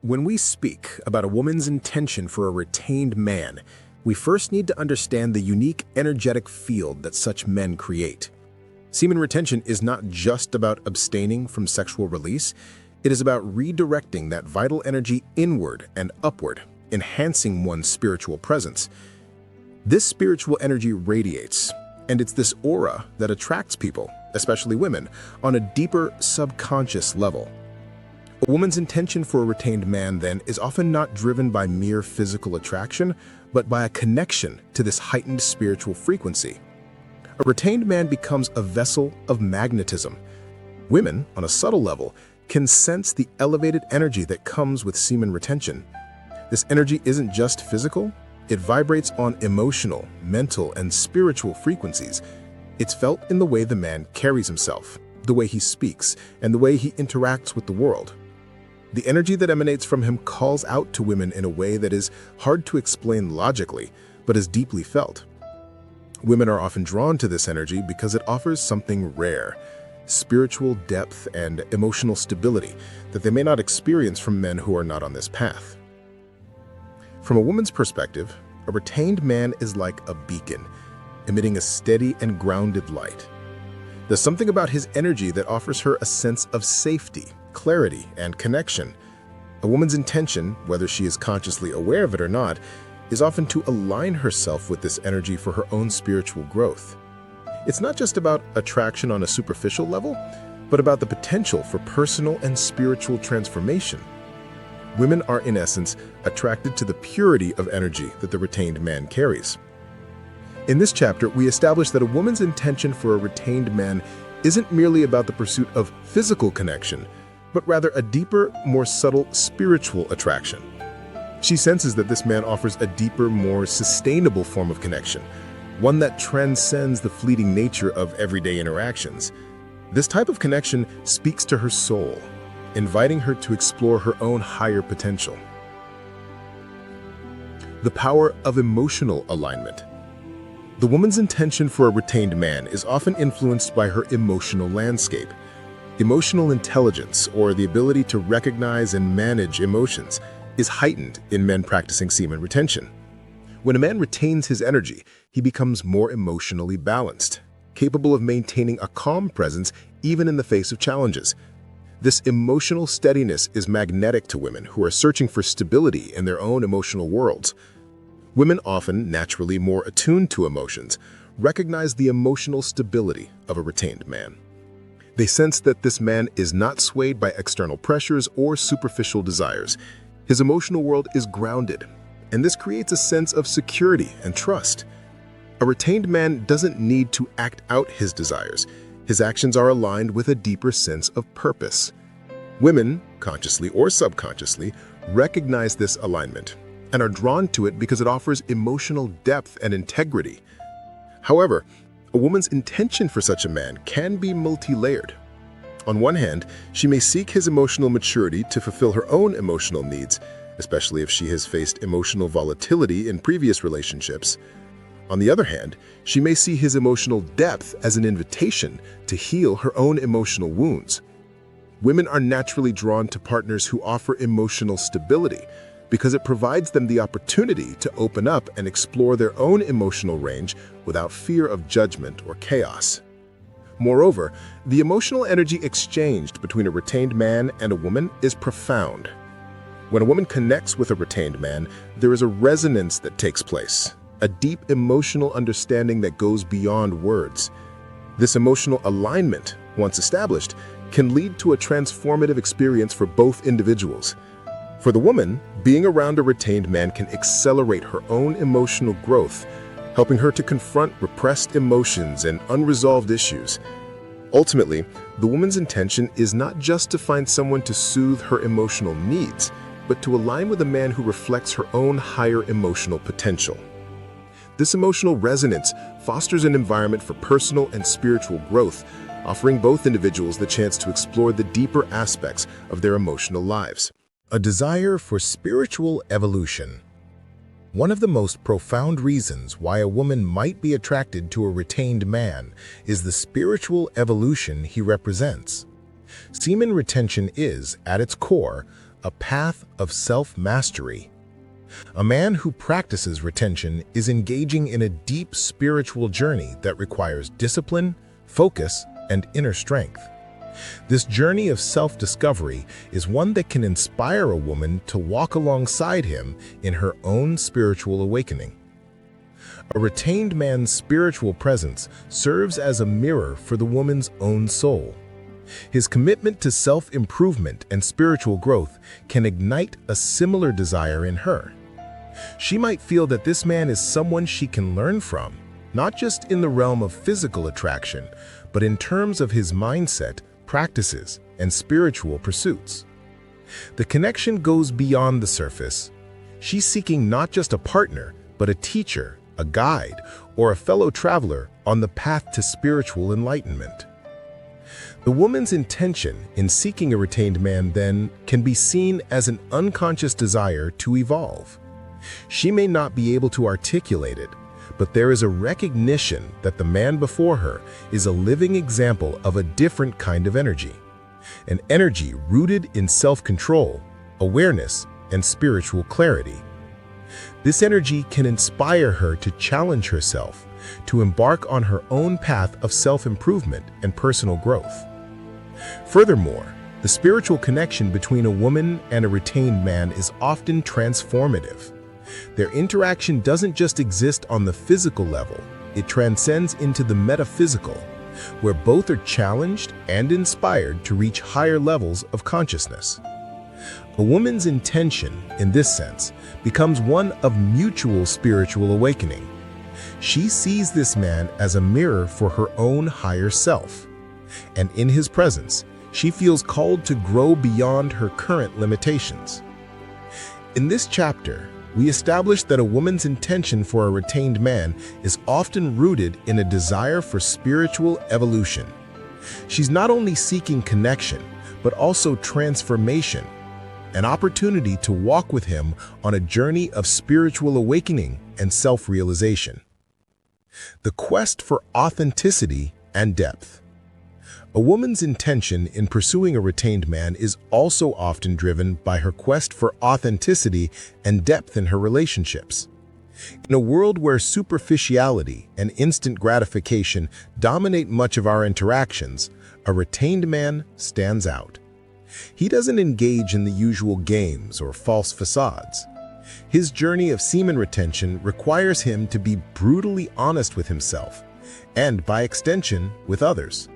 When we speak about a woman's intention for a retained man, we first need to understand the unique energetic field that such men create. Semen retention is not just about abstaining from sexual release, it is about redirecting that vital energy inward and upward, enhancing one's spiritual presence. This spiritual energy radiates, and it's this aura that attracts people, especially women, on a deeper subconscious level. A woman's intention for a retained man, then, is often not driven by mere physical attraction, but by a connection to this heightened spiritual frequency. A retained man becomes a vessel of magnetism. Women, on a subtle level, can sense the elevated energy that comes with semen retention. This energy isn't just physical, it vibrates on emotional, mental, and spiritual frequencies. It's felt in the way the man carries himself, the way he speaks, and the way he interacts with the world. The energy that emanates from him calls out to women in a way that is hard to explain logically, but is deeply felt. Women are often drawn to this energy because it offers something rare, spiritual depth and emotional stability that they may not experience from men who are not on this path. From a woman's perspective, a retained man is like a beacon, emitting a steady and grounded light. There's something about his energy that offers her a sense of safety, clarity, and connection. A woman's intention, whether she is consciously aware of it or not, is often to align herself with this energy for her own spiritual growth. It's not just about attraction on a superficial level, but about the potential for personal and spiritual transformation. Women are, in essence, attracted to the purity of energy that the retained man carries. In this chapter, we establish that a woman's intention for a retained man isn't merely about the pursuit of physical connection, but rather a deeper, more subtle spiritual attraction. She senses that this man offers a deeper, more sustainable form of connection, one that transcends the fleeting nature of everyday interactions. This type of connection speaks to her soul, inviting her to explore her own higher potential. The power of emotional alignment. The woman's intention for a retained man is often influenced by her emotional landscape. Emotional intelligence, or the ability to recognize and manage emotions, is heightened in men practicing semen retention. When a man retains his energy, he becomes more emotionally balanced, capable of maintaining a calm presence even in the face of challenges. This emotional steadiness is magnetic to women who are searching for stability in their own emotional worlds. Women, often naturally more attuned to emotions, recognize the emotional stability of a retained man. They sense that this man is not swayed by external pressures or superficial desires. His emotional world is grounded, and this creates a sense of security and trust. A retained man doesn't need to act out his desires. His actions are aligned with a deeper sense of purpose. Women, consciously or subconsciously, recognize this alignment and are drawn to it because it offers emotional depth and integrity. However, a woman's intention for such a man can be multi-layered. On one hand, she may seek his emotional maturity to fulfill her own emotional needs, especially if she has faced emotional volatility in previous relationships. On the other hand, she may see his emotional depth as an invitation to heal her own emotional wounds. Women are naturally drawn to partners who offer emotional stability because it provides them the opportunity to open up and explore their own emotional range without fear of judgment or chaos. Moreover, the emotional energy exchanged between a retained man and a woman is profound. When a woman connects with a retained man, there is a resonance that takes place, a deep emotional understanding that goes beyond words. This emotional alignment, once established, can lead to a transformative experience for both individuals. For the woman, being around a retained man can accelerate her own emotional growth, helping her to confront repressed emotions and unresolved issues. Ultimately, the woman's intention is not just to find someone to soothe her emotional needs, but to align with a man who reflects her own higher emotional potential. This emotional resonance fosters an environment for personal and spiritual growth, offering both individuals the chance to explore the deeper aspects of their emotional lives. A desire for spiritual evolution. One of the most profound reasons why a woman might be attracted to a retained man is the spiritual evolution he represents. Semen retention is, at its core, a path of self-mastery. A man who practices retention is engaging in a deep spiritual journey that requires discipline, focus, and inner strength. This journey of self-discovery is one that can inspire a woman to walk alongside him in her own spiritual awakening. A retained man's spiritual presence serves as a mirror for the woman's own soul. His commitment to self-improvement and spiritual growth can ignite a similar desire in her. She might feel that this man is someone she can learn from, not just in the realm of physical attraction, but in terms of his mindset, practices, and spiritual pursuits. The connection goes beyond the surface. She's seeking not just a partner, but a teacher, a guide, or a fellow traveler on the path to spiritual enlightenment. The woman's intention in seeking a retained man, then, can be seen as an unconscious desire to evolve. She may not be able to articulate it, but there is a recognition that the man before her is a living example of a different kind of energy, an energy rooted in self-control, awareness, and spiritual clarity. This energy can inspire her to challenge herself, to embark on her own path of self-improvement and personal growth. Furthermore, the spiritual connection between a woman and a retained man is often transformative. Their interaction doesn't just exist on the physical level, it transcends into the metaphysical, where both are challenged and inspired to reach higher levels of consciousness. A woman's intention, in this sense, becomes one of mutual spiritual awakening. She sees this man as a mirror for her own higher self, and in his presence, she feels called to grow beyond her current limitations. In this chapter, we established that a woman's intention for a retained man is often rooted in a desire for spiritual evolution. She's not only seeking connection, but also transformation, an opportunity to walk with him on a journey of spiritual awakening and self-realization. The quest for authenticity and depth. A woman's intention in pursuing a retained man is also often driven by her quest for authenticity and depth in her relationships. In a world where superficiality and instant gratification dominate much of our interactions, a retained man stands out. He doesn't engage in the usual games or false facades. His journey of semen retention requires him to be brutally honest with himself, and by extension, with others.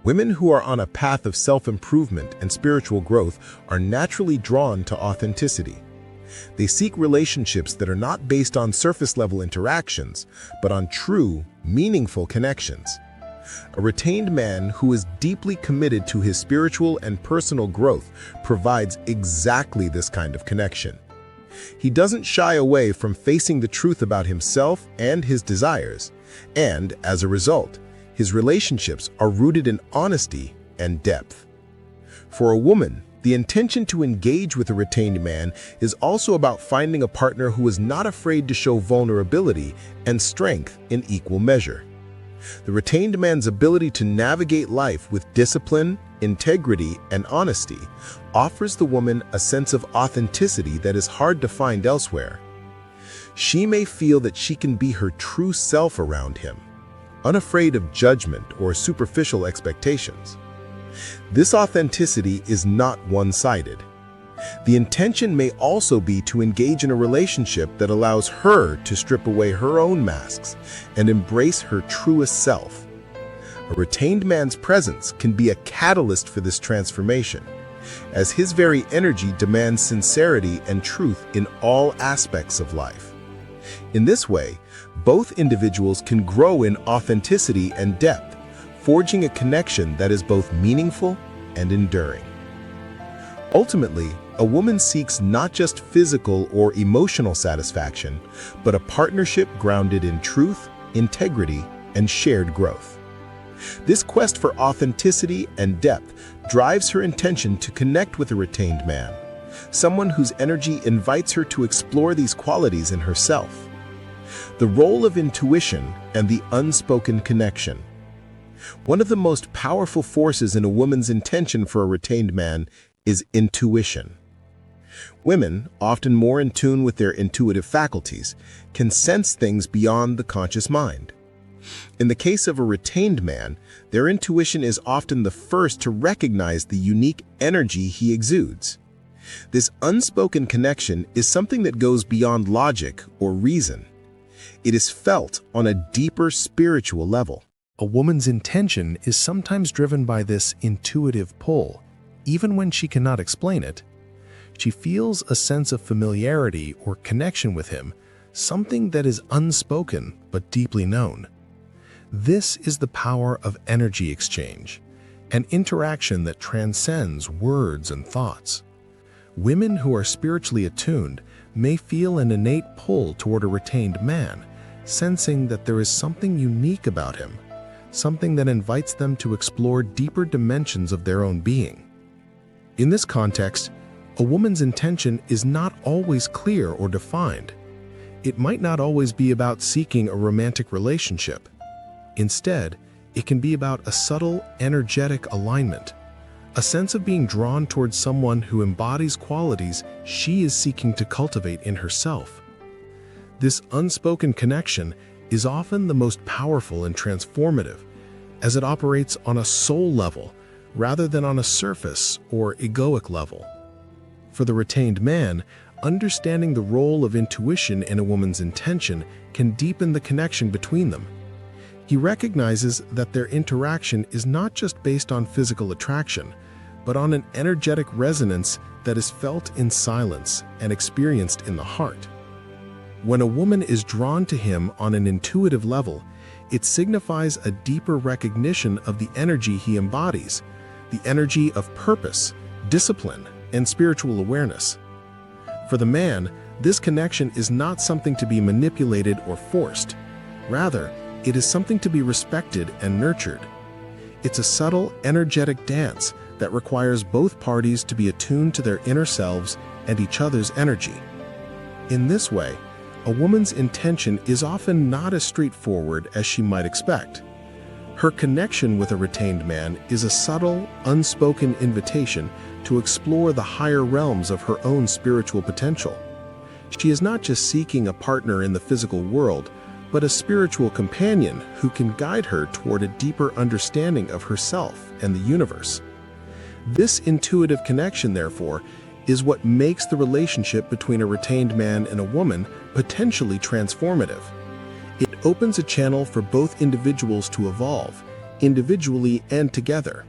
Women who are on a path of self-improvement and spiritual growth are naturally drawn to authenticity. They seek relationships that are not based on surface-level interactions, but on true, meaningful connections. A retained man who is deeply committed to his spiritual and personal growth provides exactly this kind of connection. He doesn't shy away from facing the truth about himself and his desires, and, as a result, his relationships are rooted in honesty and depth. For a woman, the intention to engage with a retained man is also about finding a partner who is not afraid to show vulnerability and strength in equal measure. The retained man's ability to navigate life with discipline, integrity, and honesty offers the woman a sense of authenticity that is hard to find elsewhere. She may feel that she can be her true self around him, unafraid of judgment or superficial expectations. This authenticity is not one-sided. The intention may also be to engage in a relationship that allows her to strip away her own masks and embrace her truest self. A retained man's presence can be a catalyst for this transformation, as his very energy demands sincerity and truth in all aspects of life. In this way, both individuals can grow in authenticity and depth, forging a connection that is both meaningful and enduring. Ultimately, a woman seeks not just physical or emotional satisfaction, but a partnership grounded in truth, integrity, and shared growth. This quest for authenticity and depth drives her intention to connect with a retained man, someone whose energy invites her to explore these qualities in herself. The role of intuition and the unspoken connection. One of the most powerful forces in a woman's intention for a retained man is intuition. Women, often more in tune with their intuitive faculties, can sense things beyond the conscious mind. In the case of a retained man, their intuition is often the first to recognize the unique energy he exudes. This unspoken connection is something that goes beyond logic or reason. It is felt on a deeper spiritual level. A woman's intention is sometimes driven by this intuitive pull. Even when she cannot explain it, she feels a sense of familiarity or connection with him, something that is unspoken but deeply known. This is the power of energy exchange, an interaction that transcends words and thoughts. Women who are spiritually attuned may feel an innate pull toward a retained man, sensing that there is something unique about him, something that invites them to explore deeper dimensions of their own being. In this context, a woman's intention is not always clear or defined. It might not always be about seeking a romantic relationship. Instead, it can be about a subtle, energetic alignment, a sense of being drawn towards someone who embodies qualities she is seeking to cultivate in herself. This unspoken connection is often the most powerful and transformative, as it operates on a soul level rather than on a surface or egoic level. For the retained man, understanding the role of intuition in a woman's intention can deepen the connection between them. He recognizes that their interaction is not just based on physical attraction, but on an energetic resonance that is felt in silence and experienced in the heart. When a woman is drawn to him on an intuitive level, it signifies a deeper recognition of the energy he embodies, the energy of purpose, discipline, and spiritual awareness. For the man, this connection is not something to be manipulated or forced. Rather, it is something to be respected and nurtured. It's a subtle, energetic dance that requires both parties to be attuned to their inner selves and each other's energy. In this way, a woman's intention is often not as straightforward as she might expect. Her connection with a retained man is a subtle, unspoken invitation to explore the higher realms of her own spiritual potential. She is not just seeking a partner in the physical world, but a spiritual companion who can guide her toward a deeper understanding of herself and the universe. This intuitive connection, therefore, is what makes the relationship between a retained man and a woman potentially transformative. It opens a channel for both individuals to evolve, individually and together.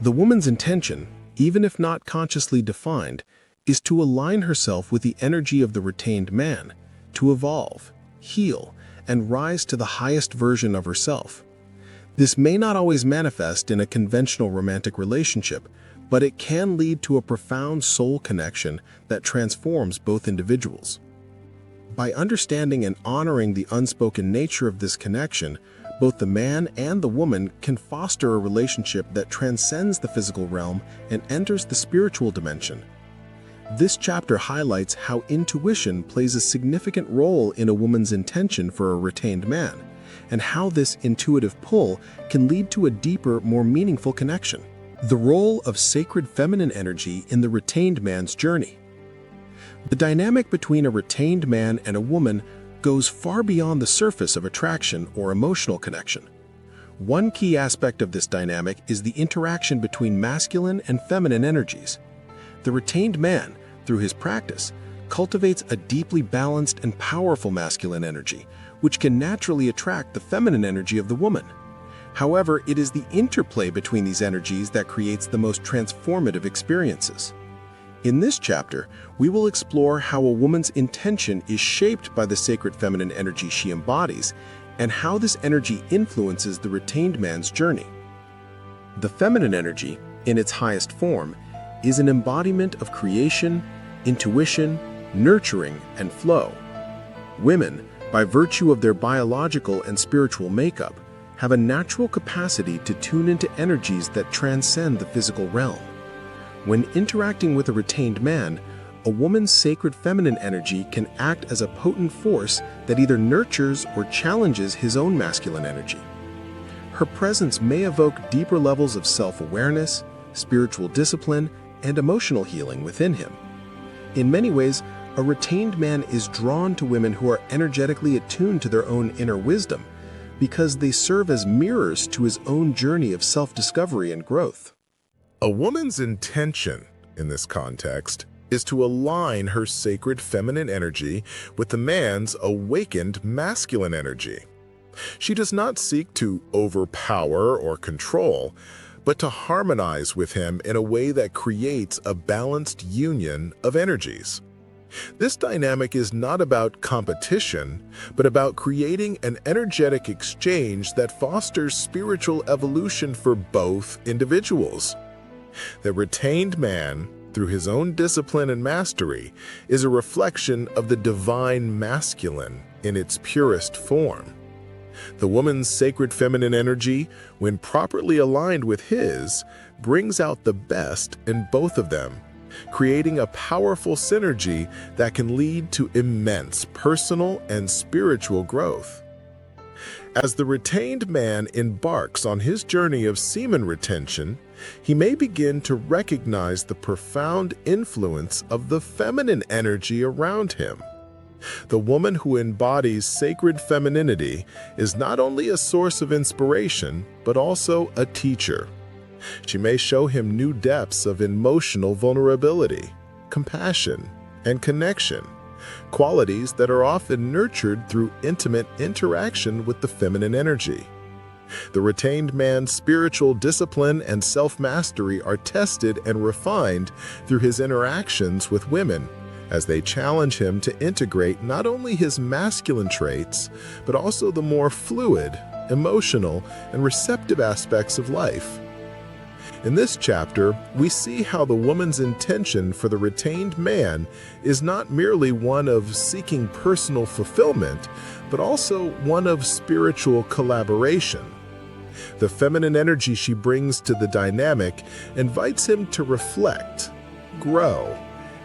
The woman's intention, even if not consciously defined, is to align herself with the energy of the retained man, to evolve, heal, and rise to the highest version of herself. This may not always manifest in a conventional romantic relationship, but it can lead to a profound soul connection that transforms both individuals. By understanding and honoring the unspoken nature of this connection, both the man and the woman can foster a relationship that transcends the physical realm and enters the spiritual dimension. This chapter highlights how intuition plays a significant role in a woman's intention for a retained man, and how this intuitive pull can lead to a deeper, more meaningful connection. The role of sacred feminine energy in the retained man's journey. The dynamic between a retained man and a woman goes far beyond the surface of attraction or emotional connection. One key aspect of this dynamic is the interaction between masculine and feminine energies. The retained man, through his practice, cultivates a deeply balanced and powerful masculine energy, which can naturally attract the feminine energy of the woman. However, it is the interplay between these energies that creates the most transformative experiences. In this chapter, we will explore how a woman's intention is shaped by the sacred feminine energy she embodies, and how this energy influences the retained man's journey. The feminine energy, in its highest form, is an embodiment of creation, intuition, nurturing, and flow. Women, by virtue of their biological and spiritual makeup, have a natural capacity to tune into energies that transcend the physical realm. When interacting with a retained man, a woman's sacred feminine energy can act as a potent force that either nurtures or challenges his own masculine energy. Her presence may evoke deeper levels of self-awareness, spiritual discipline, and emotional healing within him. In many ways, a retained man is drawn to women who are energetically attuned to their own inner wisdom, because they serve as mirrors to his own journey of self-discovery and growth. A woman's intention, in this context, is to align her sacred feminine energy with the man's awakened masculine energy. She does not seek to overpower or control, but to harmonize with him in a way that creates a balanced union of energies. This dynamic is not about competition, but about creating an energetic exchange that fosters spiritual evolution for both individuals. The retained man, through his own discipline and mastery, is a reflection of the divine masculine in its purest form. The woman's sacred feminine energy, when properly aligned with his, brings out the best in both of them, creating a powerful synergy that can lead to immense personal and spiritual growth. As the retained man embarks on his journey of semen retention, he may begin to recognize the profound influence of the feminine energy around him. The woman who embodies sacred femininity is not only a source of inspiration, but also a teacher. She may show him new depths of emotional vulnerability, compassion, and connection, qualities that are often nurtured through intimate interaction with the feminine energy. The retained man's spiritual discipline and self-mastery are tested and refined through his interactions with women, as they challenge him to integrate not only his masculine traits, but also the more fluid, emotional, and receptive aspects of life. In this chapter, we see how the woman's intention for the retained man is not merely one of seeking personal fulfillment, but also one of spiritual collaboration. The feminine energy she brings to the dynamic invites him to reflect, grow,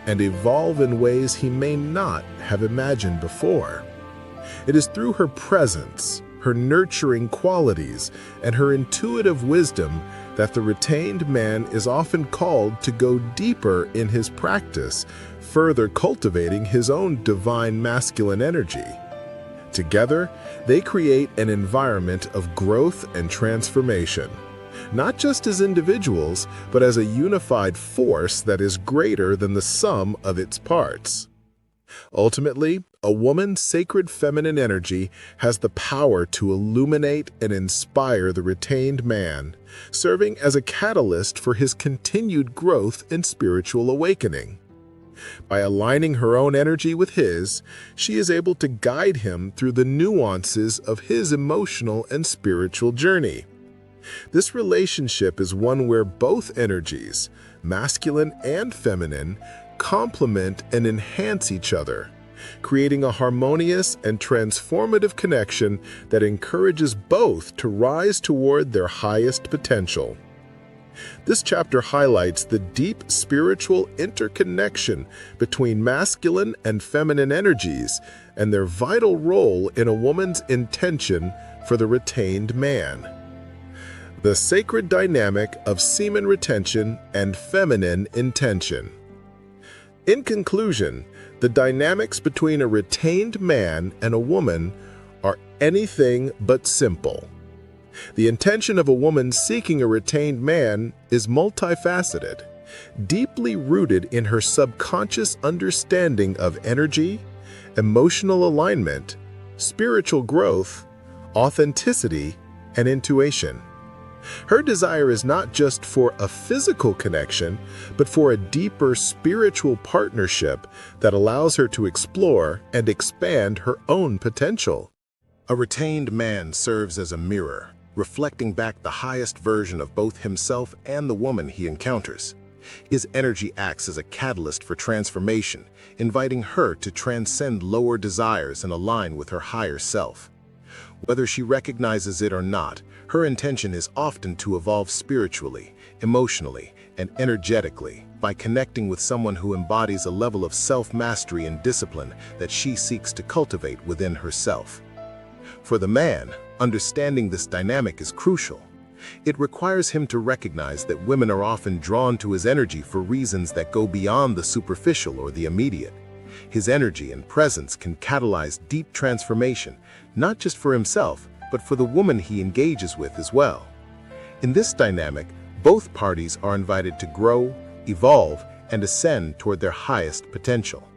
and evolve in ways he may not have imagined before. It is through her presence, her nurturing qualities, and her intuitive wisdom that the retained man is often called to go deeper in his practice, further cultivating his own divine masculine energy. Together, they create an environment of growth and transformation, not just as individuals, but as a unified force that is greater than the sum of its parts. Ultimately, a woman's sacred feminine energy has the power to illuminate and inspire the retained man, serving as a catalyst for his continued growth and spiritual awakening. By aligning her own energy with his, she is able to guide him through the nuances of his emotional and spiritual journey. This relationship is one where both energies, masculine and feminine, complement and enhance each other, creating a harmonious and transformative connection that encourages both to rise toward their highest potential. This chapter highlights the deep spiritual interconnection between masculine and feminine energies and their vital role in a woman's intention for the retained man. The sacred dynamic of semen retention and feminine intention. In conclusion, the dynamics between a retained man and a woman are anything but simple. The intention of a woman seeking a retained man is multifaceted, deeply rooted in her subconscious understanding of energy, emotional alignment, spiritual growth, authenticity, and intuition. Her desire is not just for a physical connection, but for a deeper spiritual partnership that allows her to explore and expand her own potential. A retained man serves as a mirror, reflecting back the highest version of both himself and the woman he encounters. His energy acts as a catalyst for transformation, inviting her to transcend lower desires and align with her higher self. Whether she recognizes it or not, her intention is often to evolve spiritually, emotionally, and energetically by connecting with someone who embodies a level of self-mastery and discipline that she seeks to cultivate within herself. For the man, understanding this dynamic is crucial. It requires him to recognize that women are often drawn to his energy for reasons that go beyond the superficial or the immediate. His energy and presence can catalyze deep transformation, not just for himself, but for the woman he engages with as well. In this dynamic, both parties are invited to grow, evolve, and ascend toward their highest potential.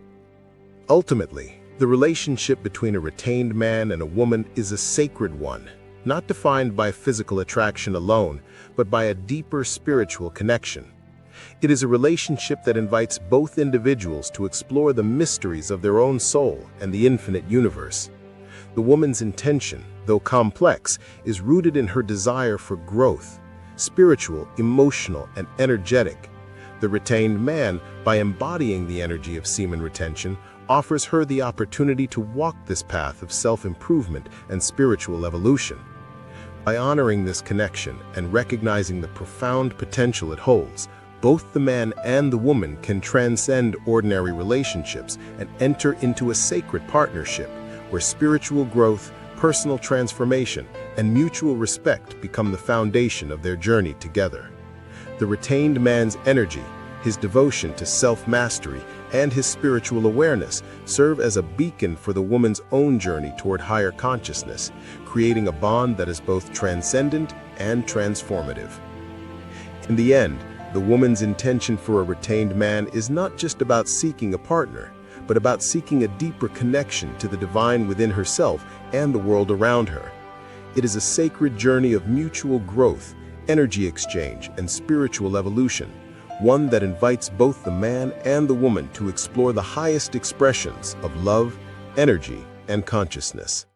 Ultimately, the relationship between a retained man and a woman is a sacred one, not defined by physical attraction alone, but by a deeper spiritual connection. It is a relationship that invites both individuals to explore the mysteries of their own soul and the infinite universe. The woman's intention, though complex, is rooted in her desire for growth, spiritual, emotional, and energetic. The retained man, by embodying the energy of semen retention, offers her the opportunity to walk this path of self-improvement and spiritual evolution. By honoring this connection and recognizing the profound potential it holds, both the man and the woman can transcend ordinary relationships and enter into a sacred partnership where spiritual growth, personal transformation, and mutual respect become the foundation of their journey together. The retained man's energy, his devotion to self-mastery, and his spiritual awareness serve as a beacon for the woman's own journey toward higher consciousness, creating a bond that is both transcendent and transformative. In the end, the woman's intention for a retained man is not just about seeking a partner, but about seeking a deeper connection to the divine within herself and the world around her. It is a sacred journey of mutual growth, energy exchange, and spiritual evolution, one that invites both the man and the woman to explore the highest expressions of love, energy, and consciousness.